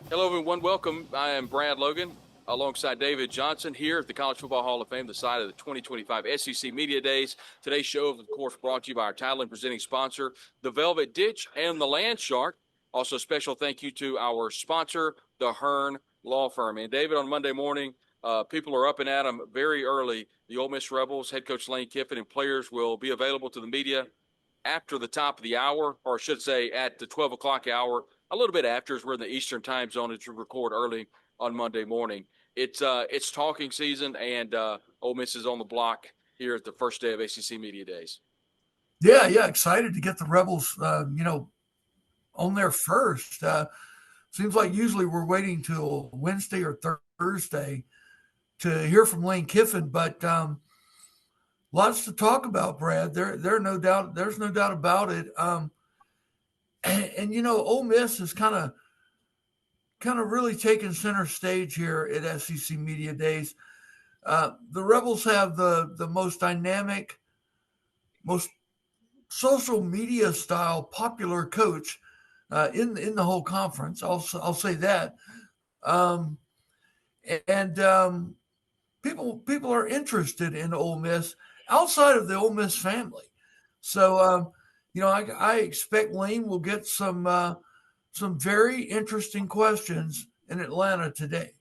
Hello, everyone. Welcome. I am Brad Logan alongside David Johnson here at the College Football Hall of Fame, the site of the 2025 SEC Media Days. Today's show, of course, brought to you by our title and presenting sponsor, the Velvet Ditch and the Land Shark. Also, special thank you to our sponsor, the Hearn Law Firm. And David, on Monday morning, people are up and at 'em very early. The Ole Miss Rebels, head coach Lane Kiffin, and players will be available to the media after the top of the hour, or I should say at the 12 o'clock hour, a little bit after, as we're in the Eastern time zone as we record early on Monday morning. It's talking season, and Ole Miss is on the block here at the first day of ACC Media Days. Yeah, excited to get the Rebels, on there first. Seems like usually we're waiting till Wednesday or Thursday to hear from Lane Kiffin, but lots to talk about, Brad. There no doubt. There's no doubt about it. And Ole Miss is kind of really taking center stage here at SEC Media Days. The Rebels have the most dynamic, most social media style popular coach in the whole conference. I'll say that. Um, and people are interested in Ole Miss outside of the Ole Miss family. So I expect Lane will get some very interesting questions in Atlanta today.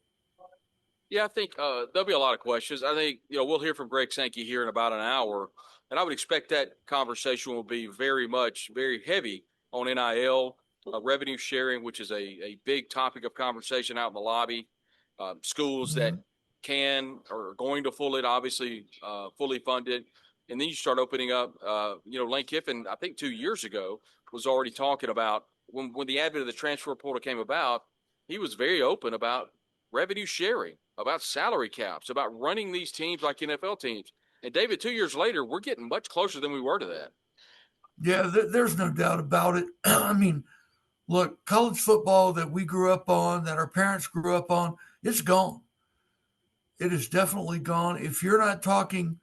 Yeah, I think there'll be a lot of questions. I think we'll hear from Greg Sankey here in about an hour, and I would expect that conversation will be very heavy on NIL, revenue sharing, which is a big topic of conversation out in the lobby. Schools that Mhm. can or are going to obviously fully funded, and then you start opening up. Lane Kiffin, I think 2 years ago, was already talking about when the advent of the transfer portal came about. He was very open about revenue sharing, about salary caps, about running these teams like NFL teams. And David, 2 years later, we're getting much closer than we were to that. Yeah, there's no doubt about it. I mean, look, college football that we grew up on, that our parents grew up on, it's gone. It is definitely gone. If you're not talking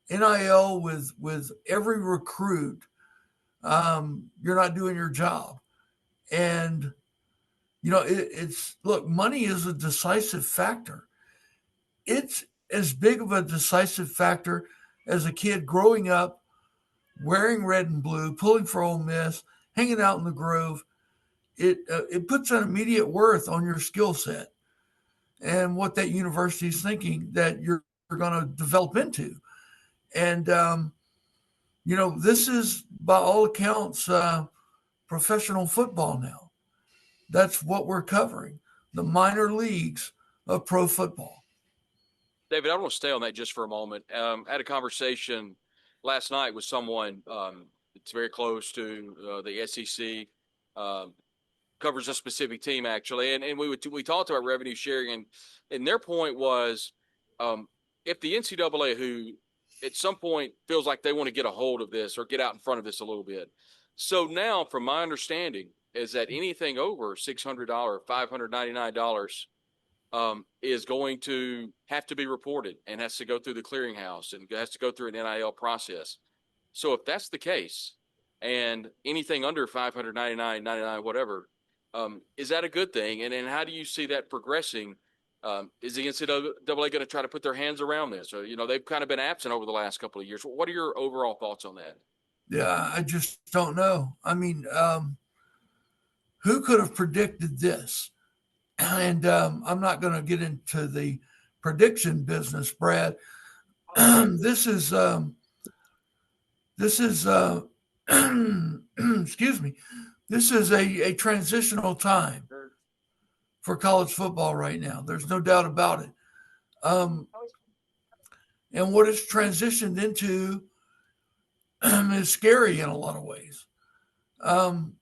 NIL with every recruit, you're not doing your job. And it's look, money is a decisive factor. It's as big of a decisive factor as a kid growing up wearing red and blue, pulling for Ole Miss, hanging out in the Grove. It puts an immediate worth on your skill set and what that university is thinking that you're going to develop into. And this is by all accounts professional football now. That's what we're covering, the minor leagues of pro football. David, I want to stay on that just for a moment. I had a conversation last night with someone that's very close to the SEC, um, covers a specific team actually, and we talked about revenue sharing, and their point was, um, if the NCAA, who at some point feels like they want to get a hold of this or get out in front of this a little bit, so now from my understanding is that anything over $600, $599 is going to have to be reported and has to go through the clearinghouse and has to go through an NIL process. So if that's the case, and anything under 599.99, whatever, is that a good thing? And how do you see that progressing? Is the NCAA going to try to put their hands around this? Or they've kind of been absent over the last couple of years. What are your overall thoughts on that? Yeah, I just don't know. I mean, who could have predicted this? And I'm not going to get into the prediction business, Brad. this is this is excuse me. This is a transitional time for college football right now. There's no doubt about it. Um, and what it's transitioned into is scary in a lot of ways. Um,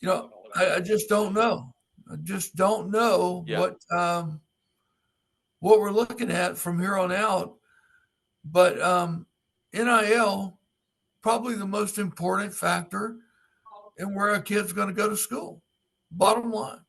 I just don't know. I just don't know Yeah, what we're looking at from here on out. But NIL probably the most important factor in where a kid's going to go to school. Bottom line.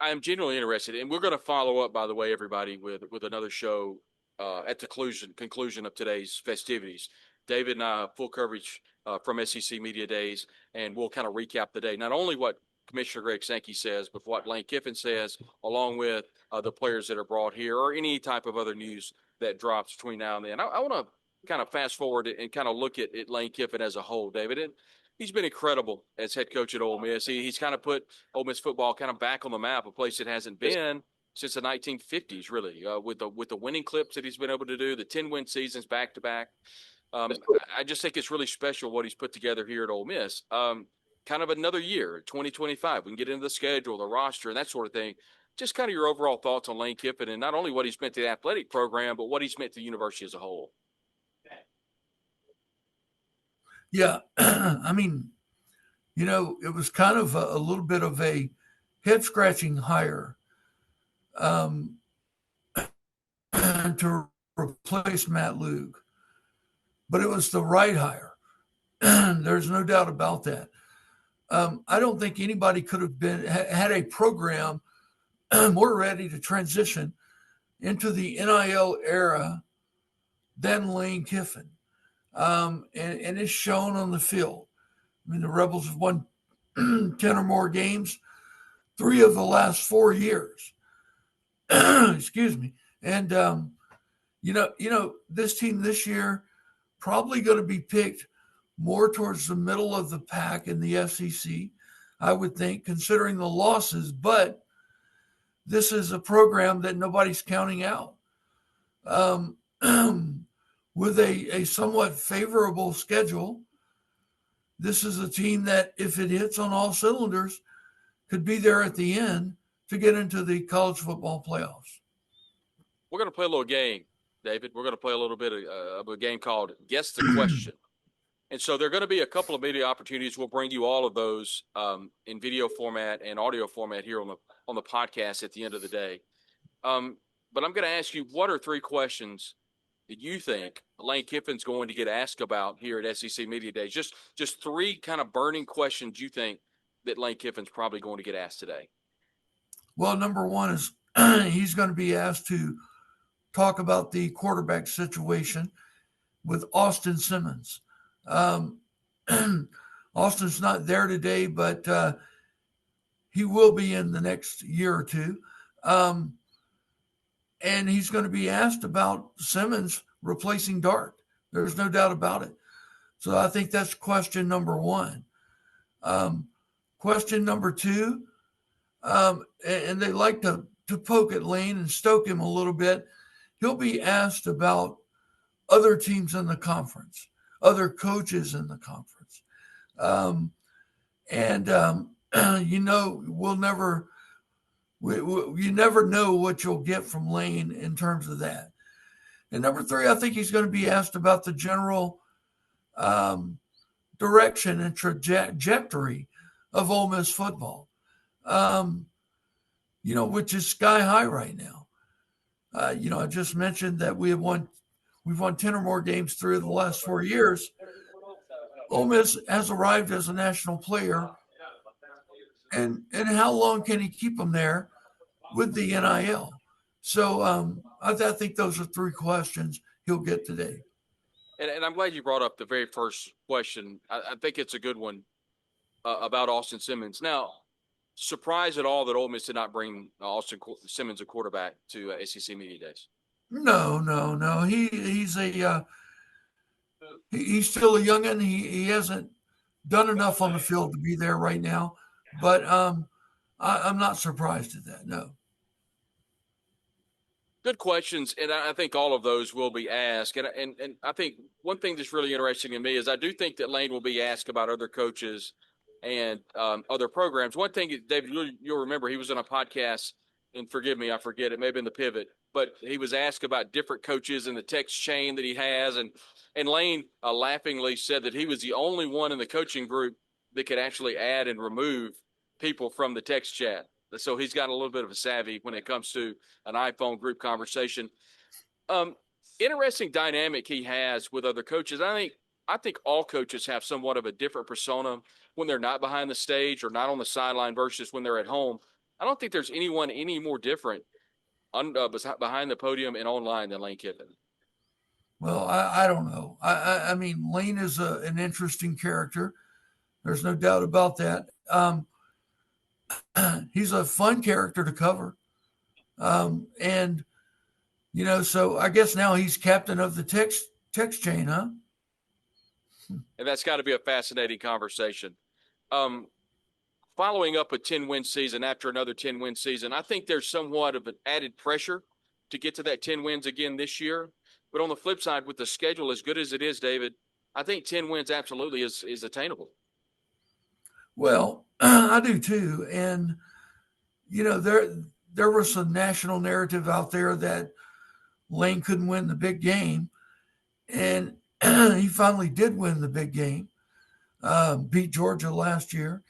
I am genuinely interested, and we're going to follow up, by the way, everybody, with another show at the conclusion of today's festivities. David and I have full coverage from SEC Media Days, and we'll kind of recap the day. Not only what Commissioner Greg Sankey says, but what Lane Kiffin says, along with the players that are brought here, or any type of other news that drops between now and then. I want to kind of fast forward and kind of look at Lane Kiffin as a whole, David. And he's been incredible as head coach at Ole Miss. He's kind of put Ole Miss football kind of back on the map, a place it hasn't been since the 1950s, really, with the winning clips that he's been able to do, the 10-win seasons back to back. I just think it's really special what he's put together here at Ole Miss. Kind of another year, 2025. We can get into the schedule, the roster, and that sort of thing. Just kind of your overall thoughts on Lane Kiffin and not only what he's meant to the athletic program, but what he's meant to the university as a whole. Yeah. I mean, it was kind of a little bit of a head scratching hire to replace Matt Luke, but it was the right hire. There's no doubt about that. I don't think anybody could have had a program more ready to transition into the NIL era than Lane Kiffin. And it's shown on the field. I mean, the Rebels have won 10 or more games, 3 of the last 4 years. Excuse me. And, this team this year probably going to be picked more towards the middle of the pack in the SEC, I would think, considering the losses. But this is a program that nobody's counting out. With a somewhat favorable schedule, this is a team that, if it hits on all cylinders, could be there at the end to get into the college football playoffs. We're going to play a little game, David. We're going to play a little bit of a game called Guess the Question. And so there are going to be a couple of media opportunities. We'll bring you all of those in video format and audio format here on the podcast at the end of the day. But I'm going to ask you, what are 3 questions that you think Lane Kiffin's going to get asked about here at SEC Media Days? Just 3 kind of burning questions you think that Lane Kiffin's probably going to get asked today. Well, number one is he's going to be asked to talk about the quarterback situation with Austin Simmons. Austin's not there today, but he will be in the next year or two. And he's going to be asked about Simmons replacing Dart. There's no doubt about it. So I think that's question number 1. Question number 2, and they like to poke at Lane and stoke him a little bit. He'll be asked about other teams in the conference, other coaches in the conference. You never know what you'll get from Lane in terms of that. And number 3, I think he's going to be asked about the general direction and trajectory of Ole Miss football, which is sky high right now. I just mentioned that we've won 10 or more games 3 of the last 4 years. Ole Miss has arrived as a national player. And how long can he keep them there with the NIL? So I think those are 3 questions he'll get today. And I'm glad you brought up the very first question. I think it's a good one about Austin Simmons. Now, surprised at all that Ole Miss did not bring Austin Simmons, a quarterback, to SEC Media Days? No. He's still a youngin'. He hasn't done enough on the field to be there right now. But I'm not surprised at that. No. Good questions, and I think all of those will be asked. And I think one thing that's really interesting to me is I do think that Lane will be asked about other coaches and other programs. One thing, David, you'll remember, he was on a podcast, and forgive me, I forget, it may have been The Pivot, but he was asked about different coaches in the text chain that he has, and Lane laughingly said that he was the only one in the coaching group that could actually add and remove people from the text chat. So he's got a little bit of a savvy when it comes to an iPhone group conversation. Interesting dynamic he has with other coaches. I think all coaches have somewhat of a different persona when they're not behind the stage or not on the sideline versus when they're at home. I don't think there's anyone any more different behind the podium and online than Lane Kiffin. Well, I don't know. I mean, Lane is an interesting character. There's no doubt about that. He's a fun character to cover. And so I guess now he's captain of the text chain, huh? And that's got to be a fascinating conversation. Um, Following up a 10-win season after another 10-win season, I think there's somewhat of an added pressure to get to that 10 wins again this year. But on the flip side, with the schedule as good as it is, David, I think 10 wins absolutely is attainable. Well, I do too. And there was some national narrative out there that Lane couldn't win the big game, and he finally did win the big game. Beat Georgia last year.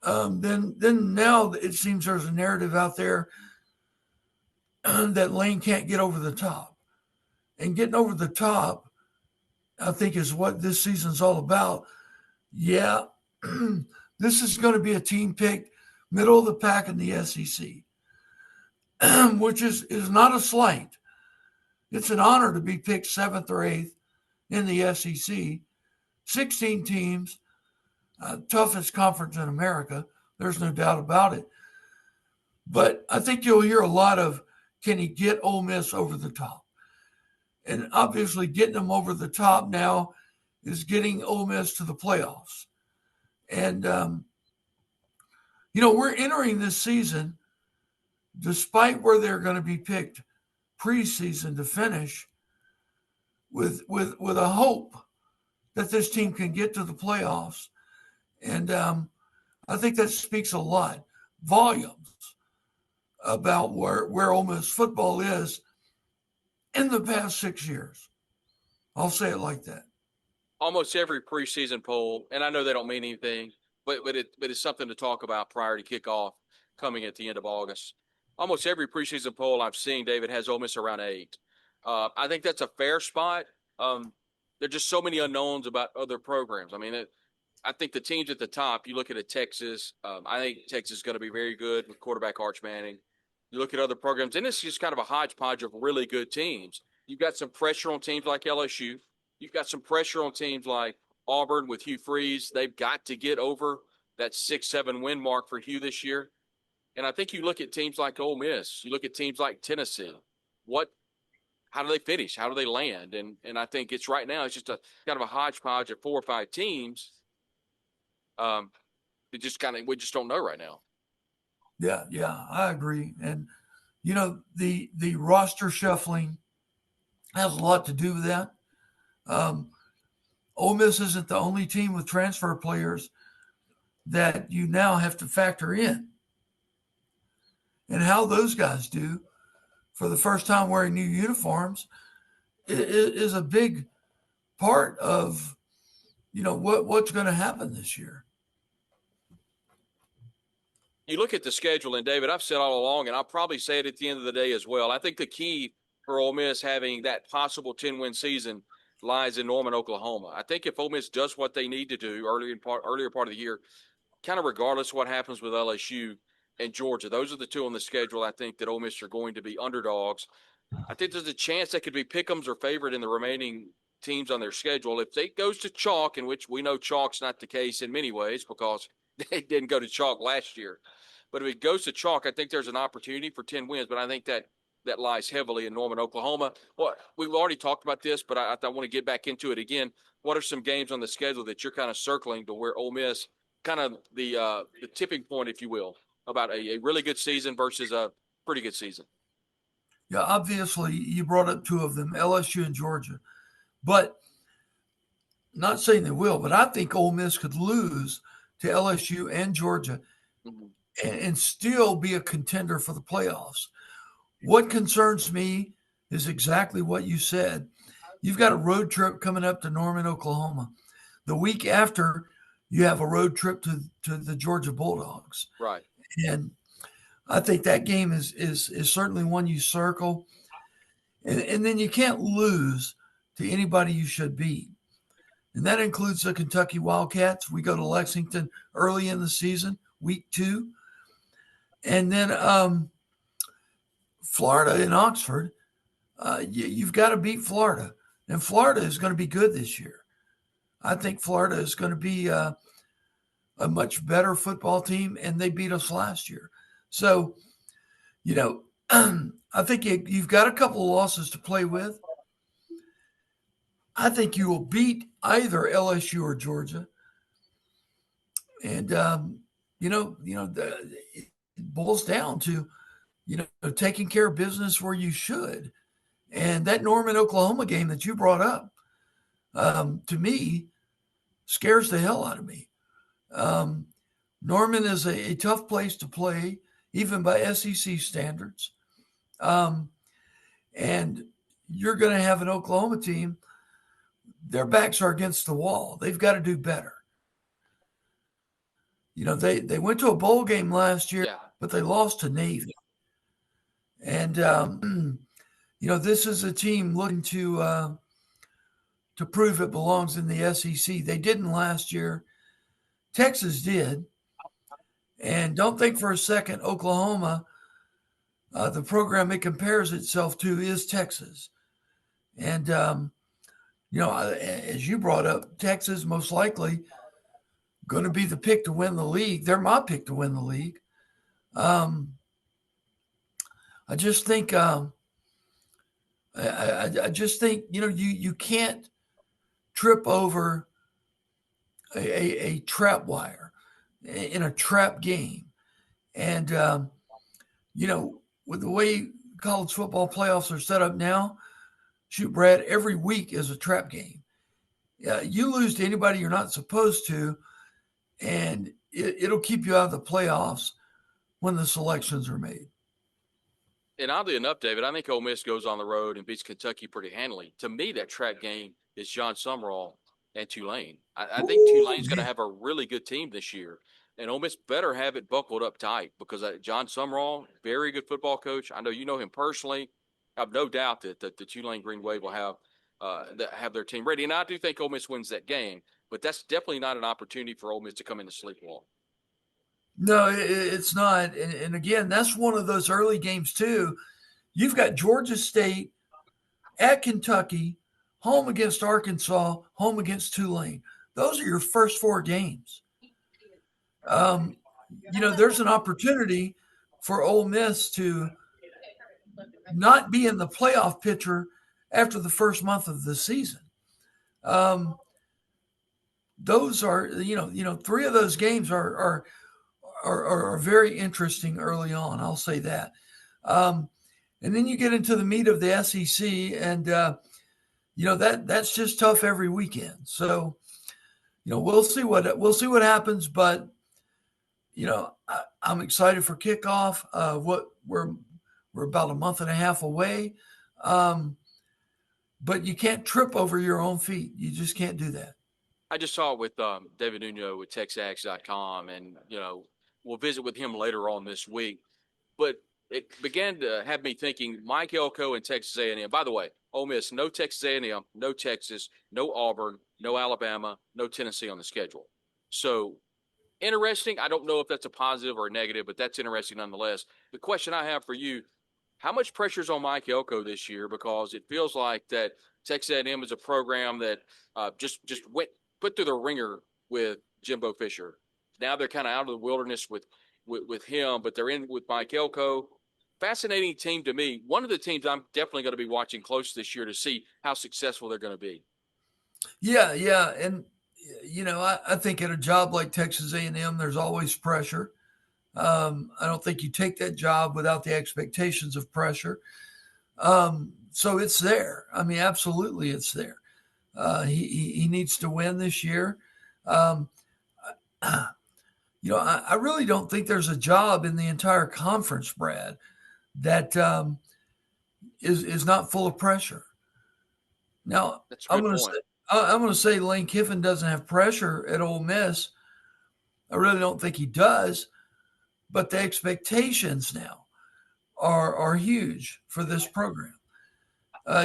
Then now it seems there's a narrative out there that Lane can't get over the top, and getting over the top, I think, is what this season's all about. Yeah, this is going to be a team picked middle of the pack in the SEC, which is not a slight. It's an honor to be picked seventh or eighth in the SEC. 16 teams, toughest conference in America. There's no doubt about it. But I think you'll hear a lot of, can he get Ole Miss over the top? And obviously, getting them over the top now is getting Ole Miss to the playoffs. And, we're entering this season, despite where they're going to be picked preseason to finish, with a hope that this team can get to the playoffs. And I think that speaks a lot, volumes, about where Ole Miss football is in the past 6 years. I'll say it like that. Almost every preseason poll, and I know they don't mean anything, but it's something to talk about prior to kickoff coming at the end of August. Almost every preseason poll I've seen, David, has Ole Miss around 8. I think that's a fair spot. There are just so many unknowns about other programs. I mean, I think the teams at the top, you look at Texas. I think Texas is going to be very good with quarterback Arch Manning. You look at other programs, and it's just kind of a hodgepodge of really good teams. You've got some pressure on teams like LSU. You've got some pressure on teams like Auburn with Hugh Freeze. They've got to get over that 6-7 win mark for Hugh this year. And I think you look at teams like Ole Miss. You look at teams like Tennessee. How do they finish? How do they land? And I think it's right now, it's just a kind of a hodgepodge of 4 or 5 teams. We just don't know right now. Yeah, I agree. And the roster shuffling has a lot to do with that. Ole Miss isn't the only team with transfer players that you now have to factor in. And how those guys do for the first time wearing new uniforms is a big part of what's going to happen this year. You look at the schedule, and David, I've said all along, and I'll probably say it at the end of the day as well. I think the key for Ole Miss having that possible 10-win season lies in Norman, Oklahoma. I think if Ole Miss does what they need to do earlier part of the year, kind of regardless of what happens with LSU and Georgia, those are the two on the schedule. I think that Ole Miss are going to be underdogs. I think there's a chance they could be pick'ems or favored in the remaining teams on their schedule. If it goes to chalk, in which we know chalk's not the case in many ways because they didn't go to chalk last year. But if it goes to chalk, I think there's an opportunity for 10 wins. But I think that lies heavily in Norman, Oklahoma. Well, we've already talked about this, but I want to get back into it again. What are some games on the schedule that you're kind of circling to where Ole Miss, kind of the tipping point, if you will, about a really good season versus a pretty good season? Yeah, obviously you brought up 2 of them, LSU and Georgia. But not saying they will, but I think Ole Miss could lose to LSU and Georgia and still be a contender for the playoffs. What concerns me is exactly what you said. You've got a road trip coming up to Norman, Oklahoma. The week after, you have a road trip to the Georgia Bulldogs. Right. And I think that game is certainly one you circle. And then you can't lose to anybody you should beat. And that includes the Kentucky Wildcats. We go to Lexington early in the season, week 2. And then Florida in Oxford, you've got to beat Florida. And Florida is going to be good this year. I think Florida is going to be a much better football team, and they beat us last year. So, you know, I think you've got a couple of losses to play with. I think you will beat either LSU or Georgia, and it boils down to taking care of business where you should. And that Norman, Oklahoma game that you brought up, to me, scares the hell out of me. Um, Norman is a tough place to play, even by SEC standards. Um, and you're going to have an Oklahoma team, their backs are against the wall. They've got to do better. They went to a bowl game last year, Yeah. but they lost to Navy. And, this is a team looking to prove it belongs in the SEC. They didn't last year. Texas did. And don't think for a second Oklahoma, the program it compares itself to is Texas. And, as you brought up, Texas most likely going to be the pick to win the league. They're my pick to win the league. I just think I just think you can't trip over a trap wire in a trap game, and with the way college football playoffs are set up now, shoot, Brad, every week is a trap game. You lose to anybody you're not supposed to, and it'll keep you out of the playoffs when the selections are made. And oddly enough, David, I think Ole Miss goes on the road and beats Kentucky pretty handily. To me, that trap game is John Summerall and Tulane. I think Tulane's going to have a really good team this year. And Ole Miss better have it buckled up tight because John Summerall, very good football coach. I know you know him personally. I have no doubt that the Tulane Green Wave will have their team ready. And I do think Ole Miss wins that game, but that's definitely not an opportunity for Ole Miss to come in to sleepwalk. No, it's not. And again, that's one of those early games, too. You've got Georgia State at Kentucky, home against Arkansas, home against Tulane. Those are your first four games. There's an opportunity for Ole Miss to not be in the playoff picture after the first month of the season. Those are, three of those games are very interesting early on. I'll say that. And then you get into the meat of the SEC, and that's just tough every weekend. So, we'll see what happens. But I'm excited for kickoff. We're about a month and a half away, but you can't trip over your own feet. You just can't do that. I just saw it with David Nuno with TexAgs.com, and we'll visit with him later on this week. But it began to have me thinking Mike Elko and Texas A&M. By the way, Ole Miss, no Texas A&M, no Texas, no Auburn, no Alabama, no Tennessee on the schedule. So interesting. I don't know if that's a positive or a negative, but that's interesting nonetheless. The question I have for you, how much pressure is on Mike Elko this year? Because it feels like that Texas A&M is a program that just put through the ringer with Jimbo Fisher. Now they're kind of out of the wilderness with him, but they're in with Mike Elko. Fascinating team to me. One of the teams I'm definitely going to be watching close this year to see how successful they're going to be. Yeah, and I think at a job like Texas A&M, there's always pressure. I don't think you take that job without the expectations of pressure. So it's there. I mean, absolutely, it's there. He needs to win this year. I really don't think there's a job in the entire conference, Brad, that is not full of pressure. Now, I'm going to say Lane Kiffin doesn't have pressure at Ole Miss. I really don't think he does, but the expectations now are huge for this program.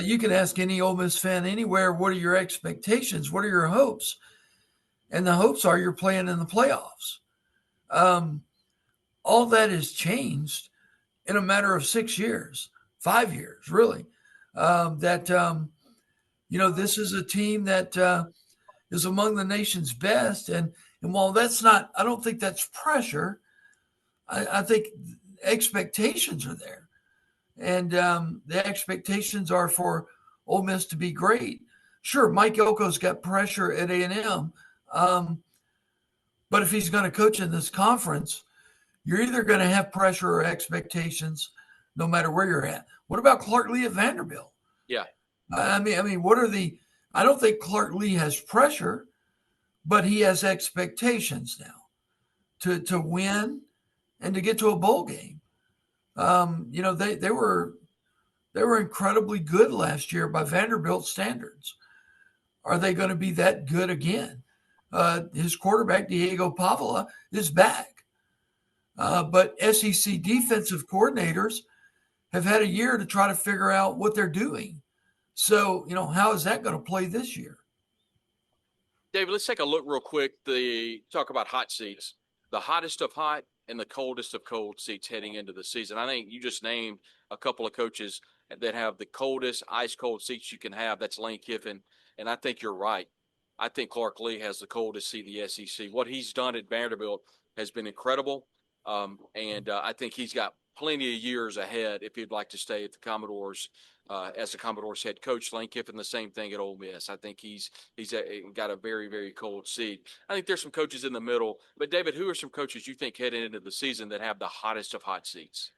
You can ask any Ole Miss fan anywhere, what are your expectations? What are your hopes? And the hopes are you're playing in the playoffs. All that has changed in a matter of 6 years, 5 years, really. This is a team that is among the nation's best, and while that's not, I don't think that's pressure. I think expectations are there, and the expectations are for Ole Miss to be great. Sure, Mike Elko's got pressure at A&M, um, but if he's going to coach in this conference, you're either going to have pressure or expectations, no matter where you're at. What about Clark Lee at Vanderbilt? Yeah. I mean, what are the? I don't think Clark Lee has pressure, but he has expectations now to win and to get to a bowl game. They were incredibly good last year by Vanderbilt standards. Are they going to be that good again? His quarterback Diego Pavla is back, but SEC defensive coordinators have had a year to try to figure out what they're doing. So, how is that going to play this year? David, let's take a look real quick. The talk about hot seats, the hottest of hot and the coldest of cold seats heading into the season. I think you just named a couple of coaches that have the coldest, ice cold seats you can have. That's Lane Kiffin, and I think you're right. I think Clark Lee has the coldest seat in the SEC. What he's done at Vanderbilt has been incredible, and I think he's got plenty of years ahead if he'd like to stay at the Commodores as the Commodores head coach. Lane Kiffin, the same thing at Ole Miss. I think he's got a very, very cold seat. I think there's some coaches in the middle. But, David, who are some coaches you think heading into the season that have the hottest of hot seats?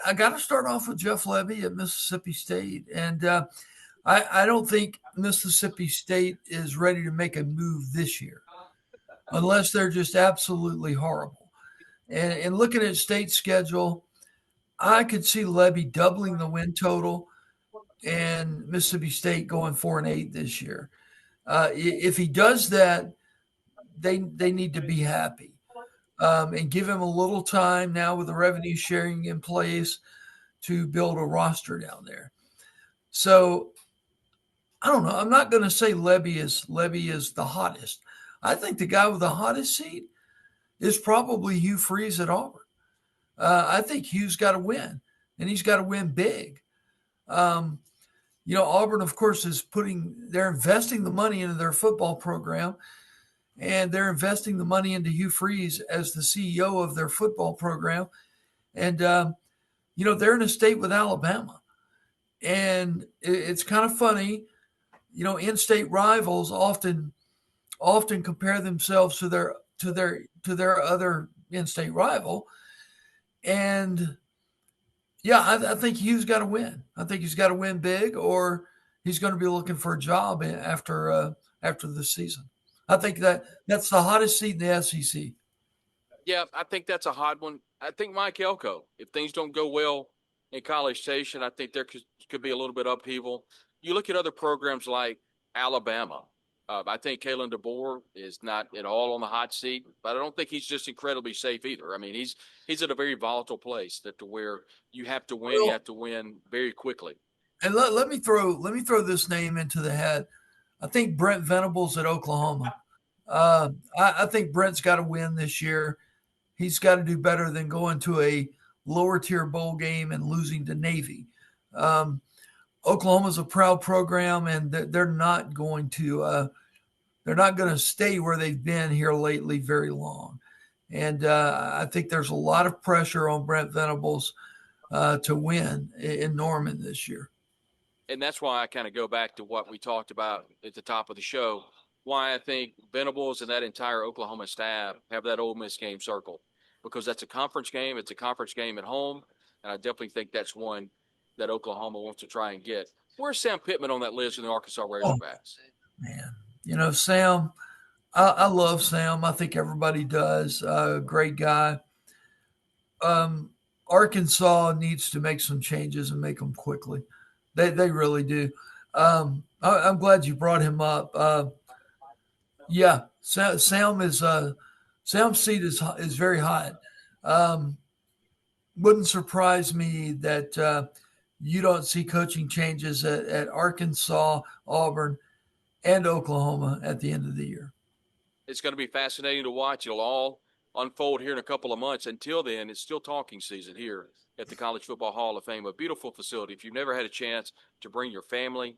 I got to start off with Jeff Lebby at Mississippi State. And I don't think Mississippi State is ready to make a move this year unless they're just absolutely horrible. And looking at State's schedule, I could see Lebby doubling the win total and Mississippi State going 4-8 this year. If he does that, they need to be happy and give him a little time now with the revenue sharing in place to build a roster down there. So I don't know. I'm not going to say Lebby is the hottest. I think the guy with the hottest seat is probably Hugh Freeze at Auburn. I think Hugh's got to win, and he's got to win big. Um, Auburn, of course, they're investing the money into their football program, and they're investing the money into Hugh Freeze as the CEO of their football program. And, they're in a state with Alabama. And it's kind of funny, in-state rivals often compare themselves to their other in-state rival. And yeah, I think Hugh's got to win. I think he's got to win big, or he's going to be looking for a job after this season. I think that's the hottest seat in the SEC. Yeah, I think that's a hot one. I think Mike Elko, if things don't go well in College Station, I think there could be a little bit of upheaval. You look at other programs like Alabama. I think Kalen DeBoer is not at all on the hot seat, but I don't think he's just incredibly safe either. I mean, he's at a very volatile place to where you have to win. You have to win very quickly. And let me throw this name into the hat. I think Brent Venables at Oklahoma. I think Brent's got to win this year. He's got to do better than going to a lower tier bowl game and losing to Navy. Oklahoma's a proud program, and they're not going to stay where they've been here lately very long. And I think there's a lot of pressure on Brent Venables to win in Norman this year. And that's why I kind of go back to what we talked about at the top of the show, why I think Venables and that entire Oklahoma staff have that Ole Miss game circled, because that's a conference game. It's a conference game at home, and I definitely think that's one that Oklahoma wants to try and get. Where's Sam Pittman on that list in the Arkansas Razorbacks? Man, Sam, I love Sam. I think everybody does. Great guy. Arkansas needs to make some changes and make them quickly. They really do. I'm glad you brought him up. Yeah, Sam's seat is very hot. Wouldn't surprise me that you don't see coaching changes at Arkansas, Auburn, and Oklahoma at the end of the year. It's going to be fascinating to watch. It'll all unfold here in a couple of months. Until then, it's still talking season here at the College Football Hall of Fame, a beautiful facility. If you've never had a chance to bring your family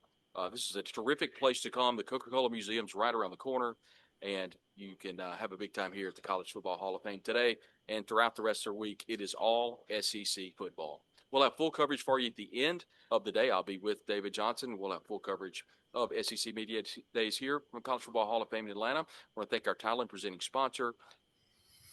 This is a terrific place to come. The Coca-Cola Museum's right around the corner, and you can have a big time here at the College Football Hall of Fame today and throughout the rest of the week. It is all SEC football. We'll have full coverage for you at the end of the day. I'll be with David Johnson. We'll have full coverage of SEC Media Days here from College Football Hall of Fame in Atlanta. I want to thank our title and presenting sponsor,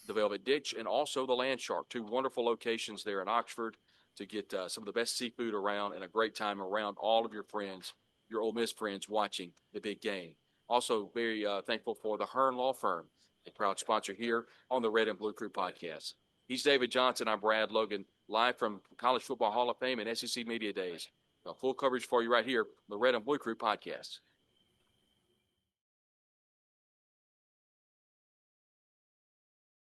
the Velvet Ditch, and also the Land Shark, two wonderful locations there in Oxford to get some of the best seafood around and a great time around all of your friends, your Ole Miss friends watching the big game. Also, very thankful for the Hearn Law Firm, a proud sponsor here on the Red and Blue Crew podcast. He's David Johnson. I'm Brad Logan, live from College Football Hall of Fame and SEC Media Days. Full coverage for you right here, the Red and Blue Crew podcast.